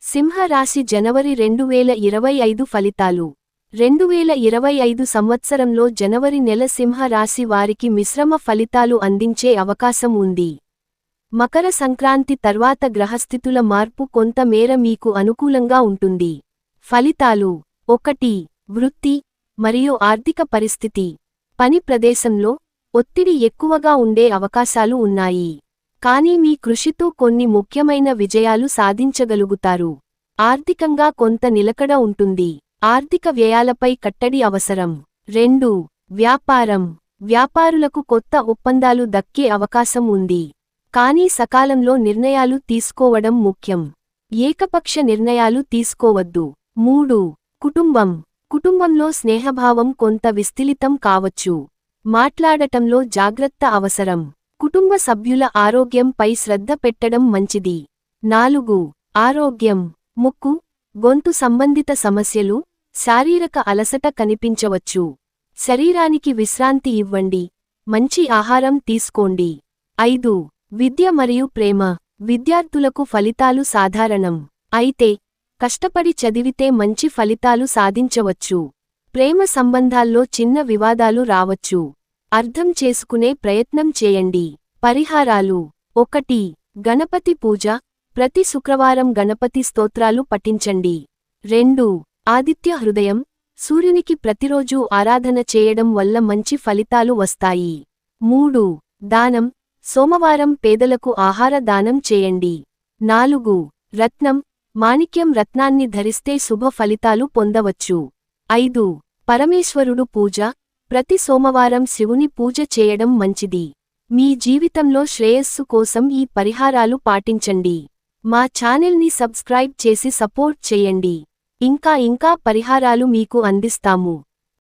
సింహరాశి జనవరి 2025 ఫలితాలు 2025 సంవత్సరంలో జనవరి నెల సింహరాశి వారికి మిశ్రమ ఫలితాలు అందించే అవకాశం ఉంది. మకర సంక్రాంతి తర్వాత గ్రహస్థితుల మార్పు కొంత మేర మీకు అనుకూలంగా ఉంటుంది. ఫలితాలు 1. వృత్తి మరియు ఆర్థిక పరిస్థితి. పని ప్రదేశంలో ఒత్తిడి ఎక్కువగా ఉండే అవకాశాలు ఉన్నాయి. కానీ మీ కృషితో కొన్ని ముఖ్యమైన విజయాలు సాధించగలుగుతారు. ఆర్థికంగా కొంత నిలకడ ఉంటుంది. ఆర్థిక వ్యయాలపై కట్టడి అవసరం. 2. వ్యాపారం. వ్యాపారులకు కొత్త ఒప్పందాలు దక్కే అవకాశం ఉంది. కానీ సకాలంలో నిర్ణయాలు తీసుకోవడం ముఖ్యం. ఏకపక్ష నిర్ణయాలు తీసుకోవద్దు. 3. కుటుంబం. కుటుంబంలో స్నేహభావం కొంత విస్తృతం కావచ్చు. మాట్లాడటంలో జాగ్రత్త అవసరం. కుటుంబ సభ్యుల ఆరోగ్యంపై శ్రద్ధ పెట్టడం మంచిది. 4. ఆరోగ్యం. ముక్కు, గొంతు సంబంధిత సమస్యలు, శారీరక అలసట కనిపించవచ్చు. శరీరానికి విశ్రాంతి ఇవ్వండి. మంచి ఆహారం తీసుకోండి. 5. విద్య మరియు ప్రేమ. విద్యార్థులకు ఫలితాలు సాధారణం. అయితే కష్టపడి చదివితే మంచి ఫలితాలు సాధించవచ్చు. ప్రేమ సంబంధాల్లో చిన్న వివాదాలు రావచ్చు. అర్థం చేసుకునే ప్రయత్నం చేయండి. పరిహారాలు. 1. గణపతి పూజ. ప్రతి శుక్రవారం గణపతి స్తోత్రాలు పఠించండి. 2. ఆదిత్య హృదయం. సూర్యునికి ప్రతిరోజూ ఆరాధన చేయడం వల్ల మంచి ఫలితాలు వస్తాయి. 3. దానం. సోమవారం పేదలకు ఆహార దానం చేయండి. 4. రత్నం. మాణిక్యం రత్నాన్ని ధరిస్తే శుభ ఫలితాలు పొందవచ్చు. 5. పరమేశ్వరుడు పూజ. ప్రతి సోమవారం శివుని పూజ చేయడం మంచిది. మీ జీవితంలో శ్రేయస్సు కోసం ఈ పరిహారాలు పాటించండి. మా ఛానల్ని సబ్స్క్రైబ్ చేసి సపోర్ట్ చేయండి. ఇంకా పరిహారాలు మీకు అందిస్తాము.